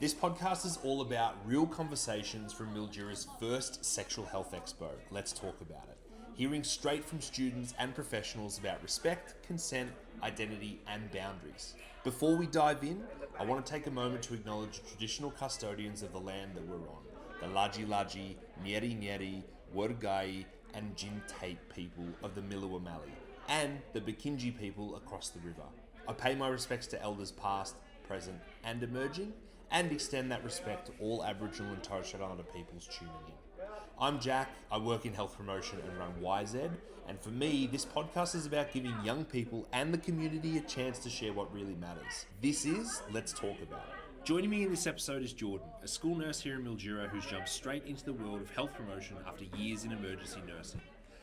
This podcast is all about real conversations from Mildura's first Sexual Health Expo, Let's Talk About It. Hearing straight from students and professionals about respect, consent, identity and boundaries. Before we dive in, I want to take a moment to acknowledge the traditional custodians of the land that we're on, the Laji Laji, Nyeri Nyeri, Wurgai and Jintate people of the Mildura Valley, and the Bikini people across the river. I pay my respects to elders past, present and emerging, and extend that respect to all Aboriginal and Torres Strait Islander peoples tuning in. I'm Jack, I work in health promotion and run YZ, and for me, this podcast is about giving young people and the community a chance to share what really matters. This is Let's Talk About It. Joining me in this episode is Jordan, a school nurse here in Mildura who's jumped straight into the world of health promotion after years in emergency nursing.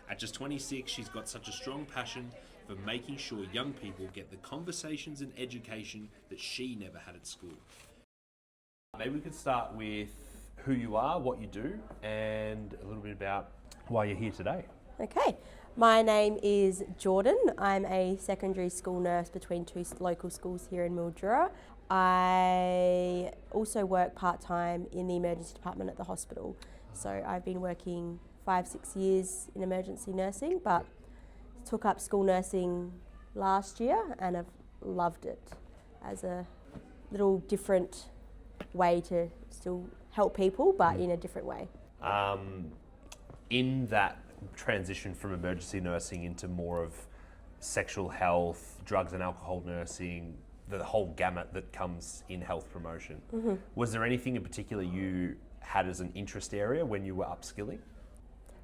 At just 26, she's got such a strong passion for making sure young people get the conversations and education that she never had at school. Maybe we could start with who you are, what you do, and a little bit about why you're here today. Okay, my name is Jordan. I'm a secondary school nurse between two local schools here in Mildura. I also work part-time in the emergency department at the hospital. So I've been working 5-6 years in emergency nursing, but took up school nursing last year and I've loved it as a little different way to still help people, but in a different way. In that transition from emergency nursing into more of sexual health, drugs and alcohol nursing, the whole gamut that comes in health promotion, was there anything in particular you had as an interest area when you were upskilling?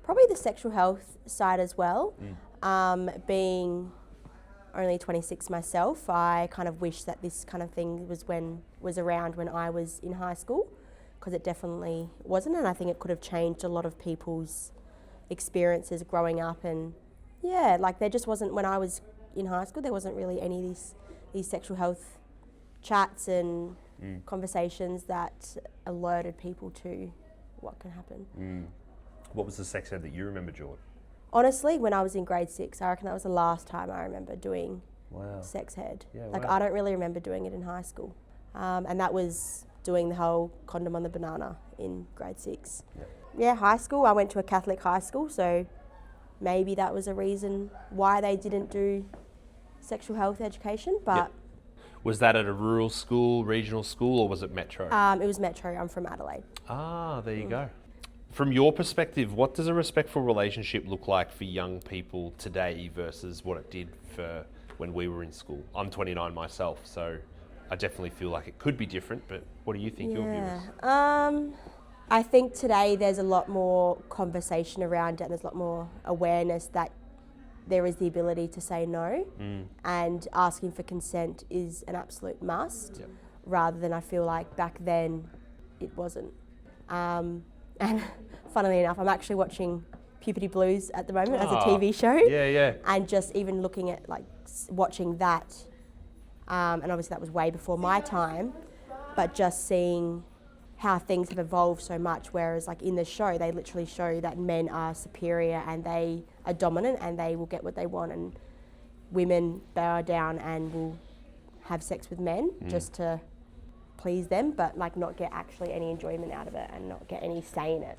Probably the sexual health side as well. Being only 26 myself, I kind of wish that this kind of thing was around when I was in high school, because it definitely wasn't, and I think it could have changed a lot of people's experiences growing up. And yeah, like there just wasn't, when I was in high school, there wasn't really any of these sexual health chats and conversations that alerted people to what can happen. What was the sex ed that you remember, Jordan? Honestly, when I was in grade 6, I reckon that was the last time I remember doing sex ed. I don't really remember doing it in high school. And that was doing the whole condom on the banana in grade 6. Yeah, high school, I went to a Catholic high school, so maybe that was a reason why they didn't do sexual health education, but... Was that at a rural school, regional school, or was it metro? It was metro. I'm from Adelaide. Ah, there you go. From your perspective, what does a respectful relationship look like for young people today versus what it did for when we were in school? I'm 29 myself, so I definitely feel like it could be different, but what do you think your view is? I think today there's a lot more conversation around it and there's a lot more awareness that there is the ability to say no, and asking for consent is an absolute must, rather than I feel like back then it wasn't. And funnily enough, I'm actually watching Puberty Blues at the moment as a TV show. And just even looking at watching that, and obviously that was way before my time, but just seeing how things have evolved so much, whereas like in the show, they literally show that men are superior and they are dominant and they will get what they want, and women bow down and will have sex with men just to please them, but like not get actually any enjoyment out of it and not get any say in it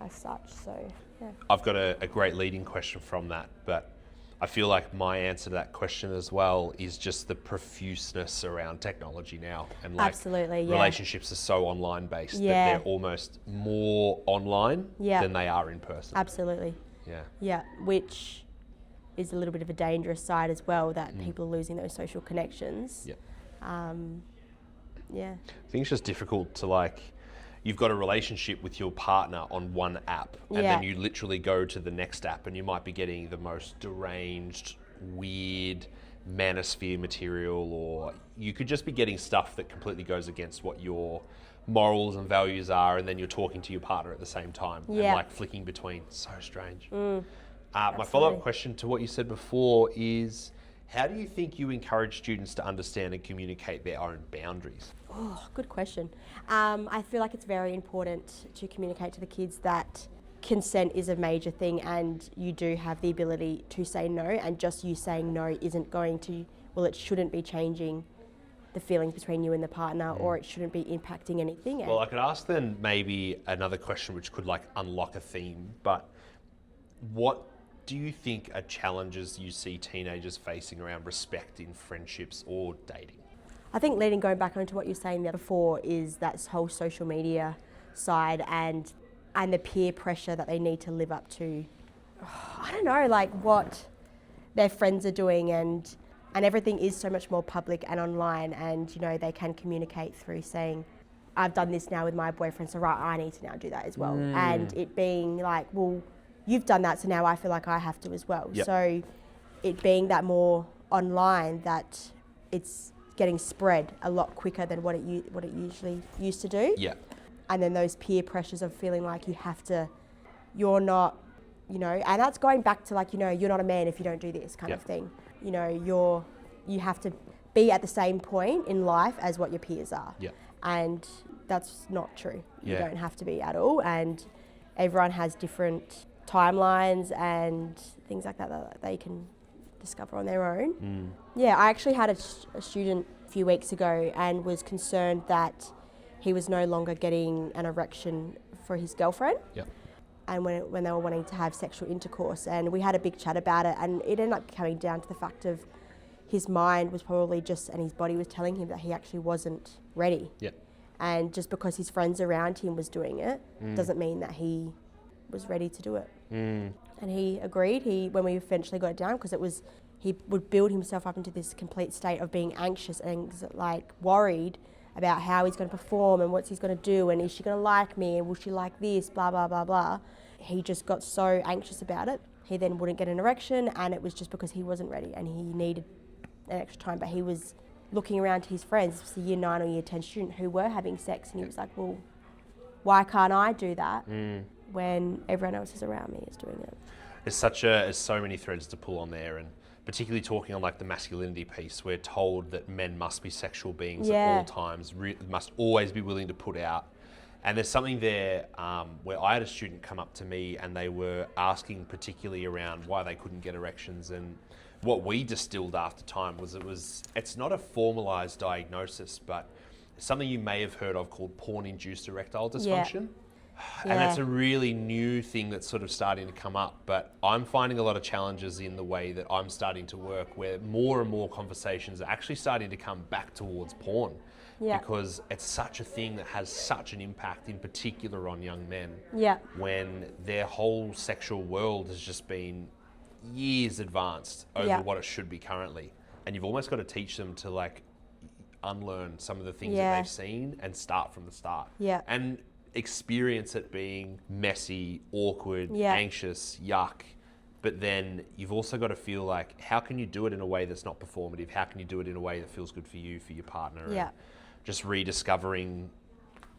as such. So yeah. I've got a great leading question from that, but I feel like my answer to that question as well is just the profuseness around technology now, and like relationships are so online based that they're almost more online than they are in person. Absolutely. Yeah, which is a little bit of a dangerous side as well, that people are losing those social connections. I think it's just difficult to you've got a relationship with your partner on one app, and then you literally go to the next app and you might be getting the most deranged, weird manosphere material, or you could just be getting stuff that completely goes against what your morals and values are, and then you're talking to your partner at the same time and flicking between. So strange. My follow-up question to what you said before is, how do you think you encourage students to understand and communicate their own boundaries? Oh, good question. I feel like it's very important to communicate to the kids that consent is a major thing and you do have the ability to say no, and just you saying no isn't going to, it shouldn't be changing the feelings between you and the partner, or it shouldn't be impacting anything. Well, I could ask then maybe another question which could like unlock a theme, but what do you think are challenges you see teenagers facing around respect in friendships or dating? I think going back onto what you're saying there before is that whole social media side and the peer pressure that they need to live up to. I don't know, like what their friends are doing and everything is so much more public and online, and you know they can communicate through saying, I've done this now with my boyfriend, so right, I need to now do that as well. And it being like, well, you've done that, so now I feel like I have to as well. Yep. So it being that more online, that it's getting spread a lot quicker than what it usually used to do. Yeah. And then those peer pressures of feeling like you're not, you know, and that's going back to like, you know, you're not a man if you don't do this kind of thing. You know, you have to be at the same point in life as what your peers are. Yeah. And that's not true. Yeah. You don't have to be at all. And everyone has different timelines and things like that they can discover on their own. Yeah, I actually had a student a few weeks ago and was concerned that he was no longer getting an erection for his girlfriend. Yeah. And when they were wanting to have sexual intercourse, and we had a big chat about it, and it ended up coming down to the fact of his mind was probably and his body was telling him that he actually wasn't ready. Yeah. And just because his friends around him was doing it doesn't mean that he was ready to do it. And he agreed. When we eventually got it down, because he would build himself up into this complete state of being anxious and like worried about how he's going to perform and what he's going to do, and is she going to like me, and will she like this, blah, blah, blah, blah. He just got so anxious about it. He then wouldn't get an erection, and it was just because he wasn't ready and he needed an extra time. But he was looking around to his friends, the year 9 or year 10 student, who were having sex, and he was like, well, why can't I do that when everyone else is around me is doing it? There's so many threads to pull on there, and particularly talking on like the masculinity piece, we're told that men must be sexual beings at all times, must always be willing to put out. And there's something there where I had a student come up to me and they were asking particularly around why they couldn't get erections, and what we distilled after time was it's not a formalized diagnosis, but something you may have heard of called porn-induced erectile dysfunction. And that's a really new thing that's sort of starting to come up, but I'm finding a lot of challenges in the way that I'm starting to work, where more and more conversations are actually starting to come back towards porn, because it's such a thing that has such an impact, in particular on young men, when their whole sexual world has just been years advanced over what it should be currently, and you've almost got to teach them to like unlearn some of the things that they've seen and start from the start. And experience it being messy, awkward, anxious, yuck. But then you've also got to feel like, how can you do it in a way that's not performative? How can you do it in a way that feels good for you, for your partner? And just rediscovering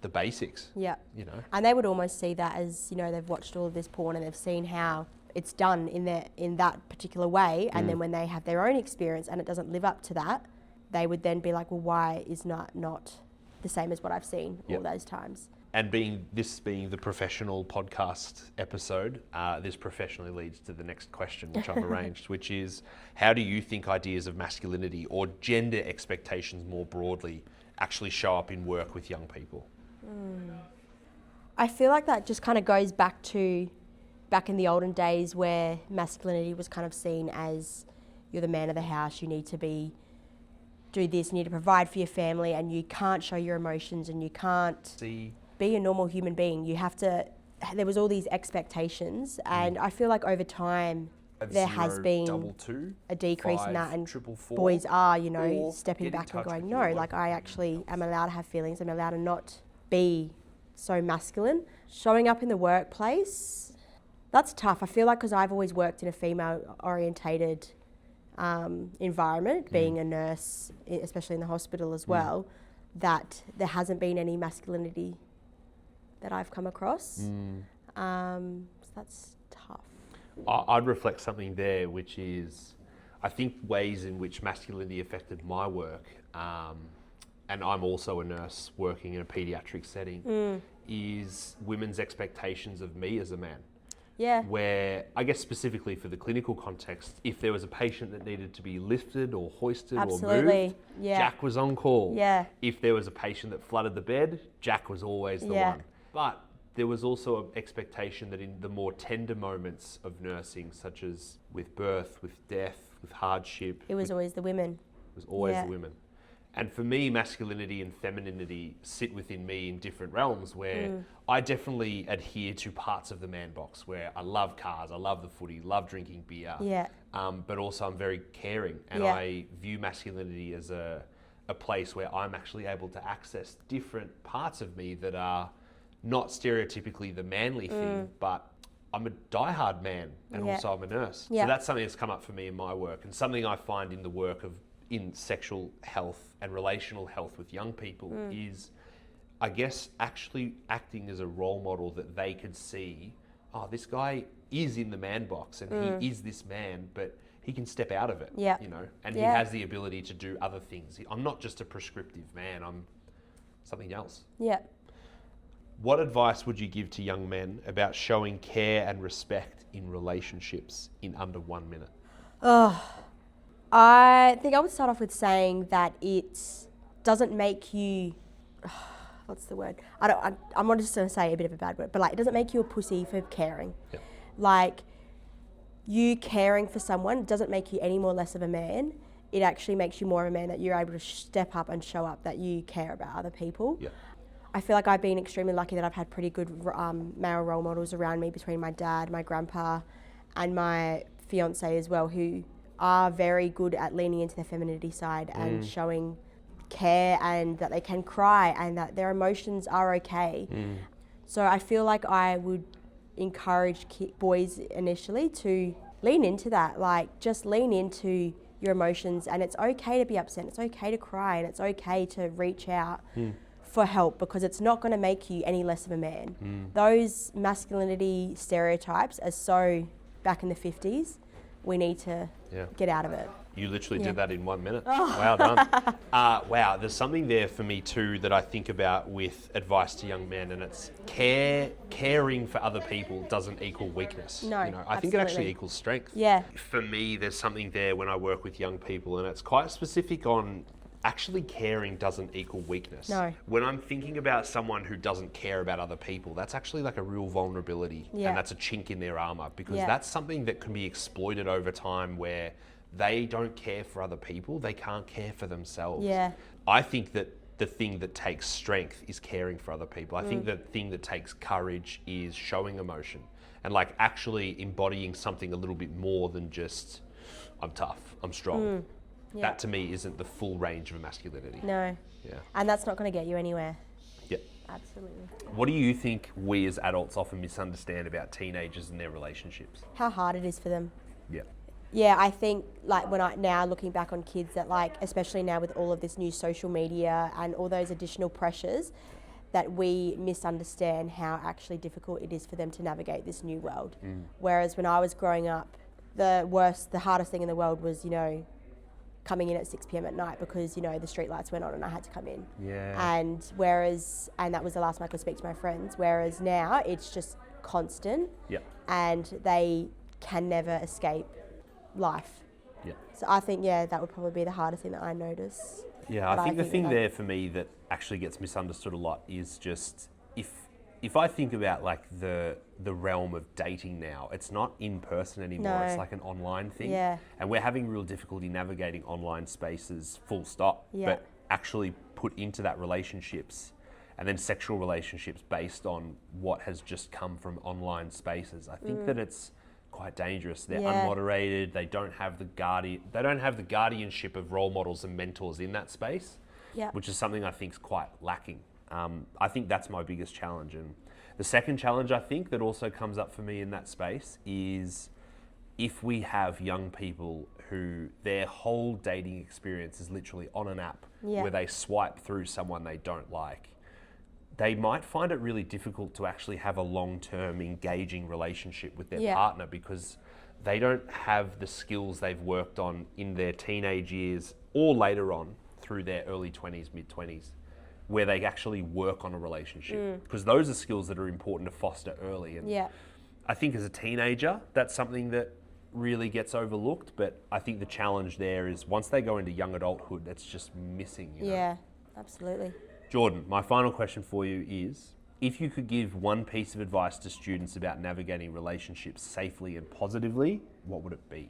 the basics. You know. And they would almost see that as, you know, they've watched all of this porn and they've seen how it's done in that particular way, and then when they have their own experience and it doesn't live up to that, they would then be like, well, why is not the same as what I've seen all those times? And this being the professional podcast episode, this professionally leads to the next question, which I've arranged, which is, how do you think ideas of masculinity or gender expectations more broadly actually show up in work with young people? I feel like that just kind of goes back in the olden days, where masculinity was kind of seen as, you're the man of the house, you need to do this, you need to provide for your family, and you can't show your emotions, and you can't be a normal human being. You have to, there was all these expectations, and I feel like over time there has been a decrease in that, and boys are, you know, stepping back and going, no, like I actually am allowed to have feelings, I'm allowed to not be so masculine. Showing up in the workplace, that's tough. I feel like, because I've always worked in a female orientated environment, being a nurse, especially in the hospital as well, that there hasn't been any masculinity that I've come across. So that's tough. I'd reflect something there, which is, I think, ways in which masculinity affected my work, and I'm also a nurse working in a paediatric setting, is women's expectations of me as a man. Yeah. Where, I guess specifically for the clinical context, if there was a patient that needed to be lifted or hoisted Absolutely. or moved, Yeah. Jack was on call. Yeah. If there was a patient that flooded the bed, Jack was always the Yeah. one. But there was also an expectation that in the more tender moments of nursing, such as with birth, with death, with hardship, It was always the women. it was always Yeah. the women. And for me, masculinity and femininity sit within me in different realms where I definitely adhere to parts of the man box where I love cars, I love the footy, love drinking beer, Yeah. but also I'm very caring. And Yeah. I view masculinity as a place where I'm actually able to access different parts of me that are not stereotypically the manly thing, but I'm a diehard man and Yeah. also I'm a nurse. Yeah. So that's something that's come up for me in my work and something I find in the work of in sexual health and relational health with young people is, I guess, actually acting as a role model that they could see, oh, this guy is in the man box and he is this man, but he can step out of it, Yeah. you know, and Yeah. he has the ability to do other things. I'm not just a prescriptive man, I'm something else. Yeah. What advice would you give to young men about showing care and respect in relationships in under 1 minute? I think I would start off with saying that it doesn't make you, what's the word? I'm just going to say a bit of a bad word, but like it doesn't make you a pussy for caring. Yep. Like you caring for someone doesn't make you any more less of a man. It actually makes you more of a man that you're able to step up and show up that you care about other people. Yep. I feel like I've been extremely lucky that I've had pretty good male role models around me between my dad, my grandpa, and my fiance as well, who are very good at leaning into their femininity side and showing care and that they can cry and that their emotions are okay. So I feel like I would encourage boys initially to lean into that, like just lean into your emotions, and it's okay to be upset, it's okay to cry, and it's okay to reach out for help because it's not going to make you any less of a man. Those masculinity stereotypes are so back in the 50s. We need to get out of it. You literally did that in 1 minute. Well done. Wow, there's something there for me too that I think about with advice to young men, and it's caring for other people doesn't equal weakness. No, you know, I think it actually absolutely. equals strength. Yeah. For me, there's something there when I work with young people, and it's quite specific on actually caring doesn't equal weakness. No. When I'm thinking about someone who doesn't care about other people, that's actually like a real vulnerability, Yeah. and that's a chink in their armor because Yeah. that's something that can be exploited over time where they don't care for other people, they can't care for themselves. Yeah. I think that the thing that takes strength is caring for other people. I think the thing that takes courage is showing emotion and like actually embodying something a little bit more than just I'm tough, I'm strong. Yeah. That to me isn't the full range of masculinity. No. Yeah. And that's not going to get you anywhere. Yeah. Absolutely. What do you think we as adults often misunderstand about teenagers and their relationships? How hard it is for them. Yeah. Yeah, I think like now looking back on kids that like, especially now with all of this new social media and all those additional pressures, that we misunderstand how actually difficult it is for them to navigate this new world. Whereas when I was growing up, the hardest thing in the world was, you know, coming in at 6 p.m. at night because, you know, the street lights went on and I had to come in. Yeah. And that was the last time I could speak to my friends. Whereas now it's just constant. Yeah. And they can never escape life. Yeah. So I think, that would probably be the hardest thing that I notice. Yeah, But I think the thing that- there for me that actually gets misunderstood a lot is just if I think about like the realm of dating now, it's not in person anymore. No. It's like an online thing. Yeah. And we're having real difficulty navigating online spaces full stop. Yeah. But actually put into that relationships and then sexual relationships based on what has just come from online spaces. I think that it's quite dangerous. They're Yeah. unmoderated. They don't have the guardianship of role models and mentors in that space. Yeah. Which is something I think is quite lacking. I think that's my biggest challenge. And the second challenge I think that also comes up for me in that space is if we have young people who their whole dating experience is literally on an app where they swipe through someone they don't like, they might find it really difficult to actually have a long-term engaging relationship with their partner because they don't have the skills they've worked on in their teenage years or later on through their early 20s, mid-20s, where they actually work on a relationship. Because those are skills that are important to foster early. And I think as a teenager, that's something that really gets overlooked, but I think the challenge there is once they go into young adulthood, that's just missing. You know? Yeah, absolutely. Jordan, my final question for you is, if you could give one piece of advice to students about navigating relationships safely and positively, what would it be?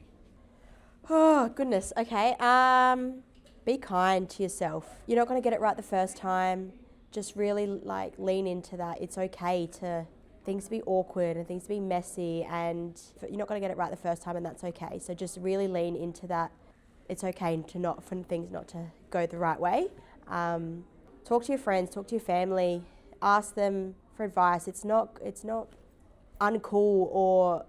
Oh, goodness. Okay. Be kind to yourself. You're not going to get it right the first time. Just really lean into that. It's okay to things to be awkward and things to be messy, and you're not going to get it right the first time, and that's okay. So just really lean into that. It's okay for things not to go the right way. Talk to your friends, talk to your family, ask them for advice. It's not uncool or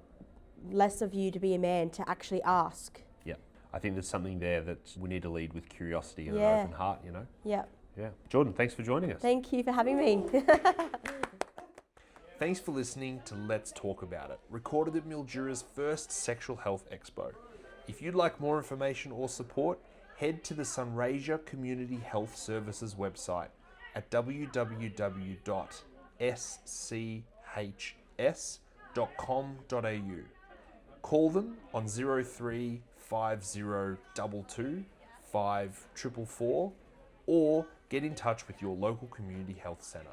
less of you to be a man to actually ask. Yeah, I think there's something there that we need to lead with curiosity and Yeah. an open heart, you know? Yeah. Yeah. Jordan, thanks for joining us. Thank you for having me. Thanks for listening to Let's Talk About It, recorded at Mildura's first Sexual Health Expo. If you'd like more information or support, head to the Sunraysia Community Health Services website at www.schs.com.au. Call them on 03 5022 5444 or get in touch with your local community health centre.